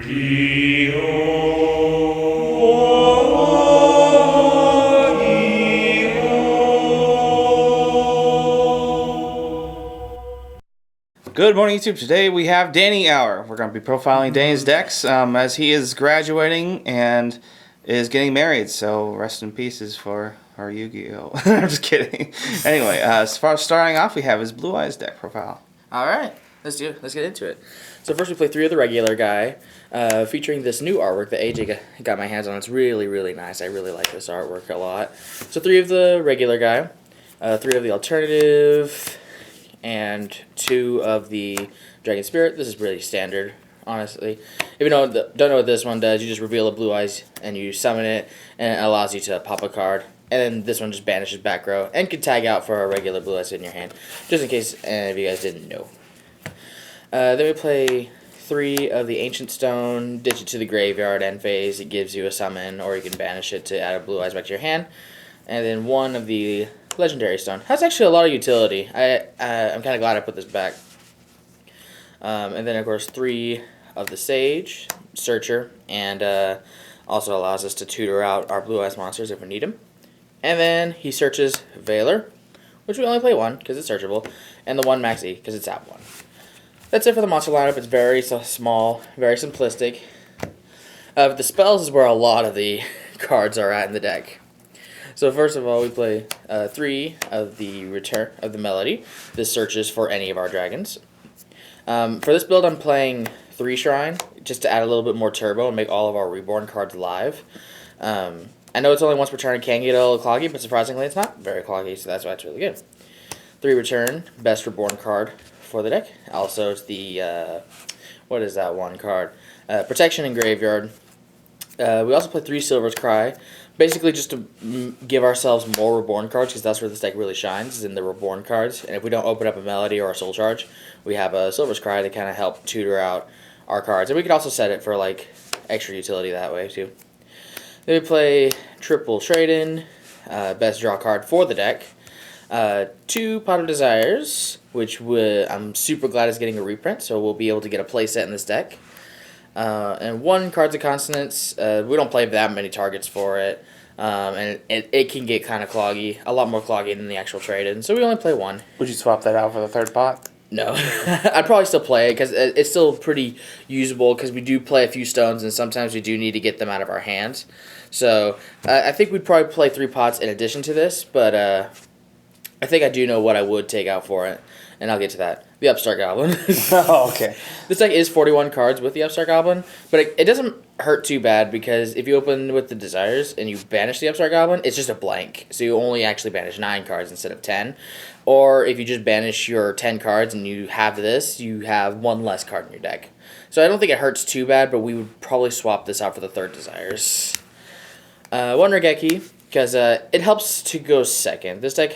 Good morning, YouTube. Today we have Danny Hour. We're going to be profiling Danny's decks as he is graduating and is getting married. So rest in pieces for our Yu-Gi-Oh. I'm just kidding. Anyway, as far as starting off, we have his Blue Eyes deck profile. All right, let's get into it. So first we play 3 of the regular guy, featuring this new artwork that AJ got my hands on. It's really, really nice. I really like this artwork a lot. So 3 of the regular guy, 3 of the alternative, and 2 of the Dragon Spirit. This is really standard, honestly. If you don't know what this one does, you just reveal a Blue Eyes and you summon it, and it allows you to pop a card. And then this one just banishes back row and can tag out for a regular Blue Eyes in your hand, just in case any of you guys didn't know. Then we play 3 of the Ancient Stone, ditch it to the graveyard end phase. It gives you a summon, or you can banish it to add a Blue Eyes back to your hand. And then 1 of the Legendary Stone. Has actually a lot of utility. I'm kind of glad I put this back. And then, of course, 3 of the Sage, Searcher, and also allows us to tutor out our Blue Eyes monsters if we need them. And then he searches Veiler, which we only play 1 because it's searchable, and the 1 Max E because it's at 1. That's it for the monster lineup. It's very small, very simplistic. The spells is where a lot of the cards are at in the deck. So first of all, we play 3 of the Return of the Melody. This searches for any of our dragons. For this build, I'm playing 3 Shrine, just to add a little bit more turbo and make all of our Reborn cards live. I know it's only once per turn and can get a little cloggy, but surprisingly it's not very cloggy, so that's why it's really good. 3 Return, best Reborn card for the deck. Also, it's the, what is that one card? Protection and Graveyard. We also play 3 Silver's Cry. Basically just to give ourselves more Reborn cards, because that's where this deck really shines, is in the Reborn cards. And if we don't open up a Melody or a Soul Charge, we have a Silver's Cry to kind of help tutor out our cards. And we could also set it for like extra utility that way too. Then we play triple Trade-In, best draw card for the deck. 2 Pot of Desires, which I'm super glad is getting a reprint, so we'll be able to get a playset in this deck. And 1 Cards of Consonance. We don't play that many targets for it, and it can get kind of cloggy, a lot more cloggy than the actual trade-in, so we only play 1. Would you swap that out for the 3rd pot? No. I'd probably still play it, because it's still pretty usable, because we do play a few stones, and sometimes we do need to get them out of our hands. So I think we'd probably play 3 pots in addition to this, but I think I do know what I would take out for it, and I'll get to that. The Upstart Goblin. Oh, okay. This deck is 41 cards with the Upstart Goblin, but it doesn't hurt too bad, because if you open with the Desires and you banish the Upstart Goblin, it's just a blank. So you only actually banish 9 cards instead of 10. Or if you just banish your 10 cards and you have this, you have 1 less card in your deck. So I don't think it hurts too bad, but we would probably swap this out for the 3rd Desires. 1 Raigeki, because it helps to go 2nd. This deck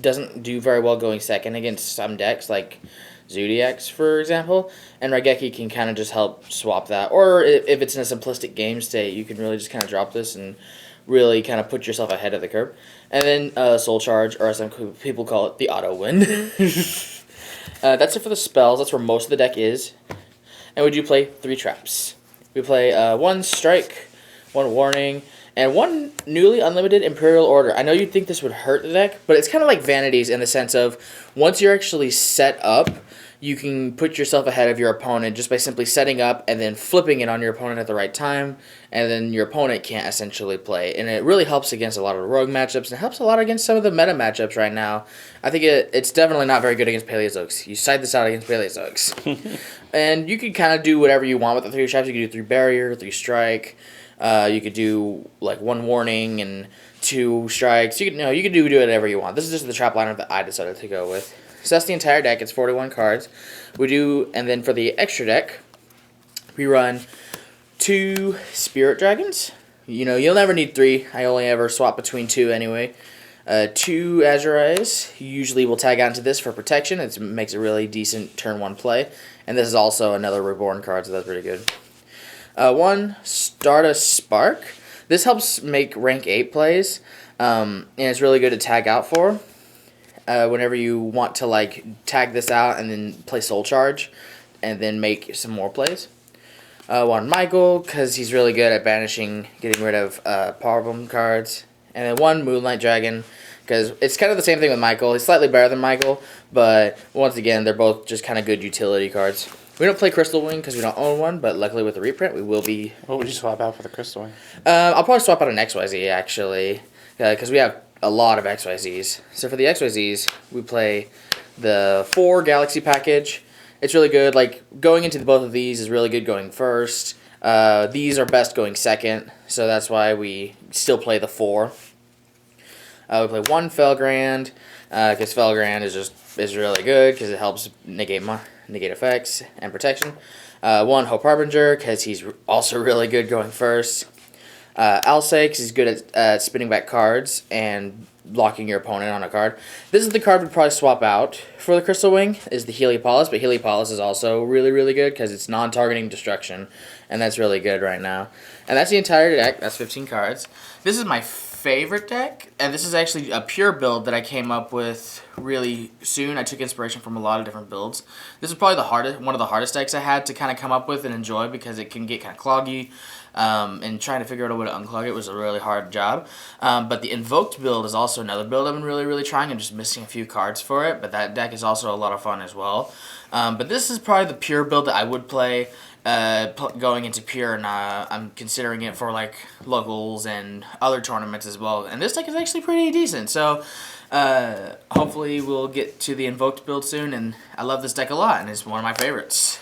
doesn't do very well going 2nd against some decks, like Zodiacs, for example, and Raigeki can kind of just help swap that. Or if it's in a simplistic game state, you can really just kind of drop this and really kind of put yourself ahead of the curve. And then Soul Charge, or as some people call it, the Auto Win. That's it for the spells. That's where most of the deck is. And we do play 3 traps. We play 1 Strike, 1 Warning, and 1 newly unlimited Imperial Order. I know you'd think this would hurt the deck, but it's kind of like Vanities in the sense of once you're actually set up, you can put yourself ahead of your opponent just by simply setting up and then flipping it on your opponent at the right time, and then your opponent can't essentially play. And it really helps against a lot of the rogue matchups, and it helps a lot against some of the meta matchups right now. I think it's definitely not very good against Paleozoics. You side this out against Paleozoics. And you can kind of do whatever you want with the 3 traps. You can do 3 Barrier, 3 Strike. You could do like 1 Warning and 2 Strikes. You could do whatever you want. This is just the trap lineup that I decided to go with. So that's the entire deck. It's 41 cards. And then for the extra deck, we run 2 Spirit Dragons. You'll never need 3. I only ever swap between 2 anyway. 2 Azure Eyes. You usually will tag onto this for protection. It makes a really decent turn 1 play. And this is also another Reborn card, so that's pretty good. 1 Stardust Spark. This helps make rank 8 plays, and it's really good to tag out for. Whenever you want to tag this out and then play Soul Charge, and then make some more plays. One Michael, because he's really good at banishing, getting rid of problem cards. And then one Moonlight Dragon, because it's kind of the same thing with Michael. He's slightly better than Michael, but once again, they're both just kind of good utility cards. We don't play Crystal Wing because we don't own one, but luckily with the reprint, we will be. What would you swap out for the Crystal Wing? I'll probably swap out an XYZ, actually, because we have a lot of XYZs. So for the XYZs, we play the 4 Galaxy package. It's really good. Like, going into both of these is really good going first. These are best going second, so that's why we still play the 4. We play 1 Felgrand, because Felgrand is really good because it helps negate effects and protection. 1 Hope Harbinger, because he's also really good going first. Alsei, because he's good at spinning back cards and locking your opponent on a card. This is the card we'd probably swap out for the Crystal Wing, is the Heliopolis, but Heliopolis is also really, really good because it's non-targeting destruction, and that's really good right now. And that's the entire deck. That's 15 cards. This is my favorite deck, and this is actually a pure build that I came up with really soon. I took inspiration from a lot of different builds. This is probably one of the hardest decks I had to kind of come up with and enjoy because it can get kind of cloggy, and trying to figure out a way to unclog it was a really hard job. But the Invoked build is also another build I've been really, really trying. I'm just missing a few cards for it, but that deck is also a lot of fun as well. But this is probably the pure build that I would play going into pure, and I'm considering it for like locals and other tournaments as well. And this deck is actually pretty decent, so hopefully we'll get to the Invoked build soon. And I love this deck a lot, and it's one of my favorites.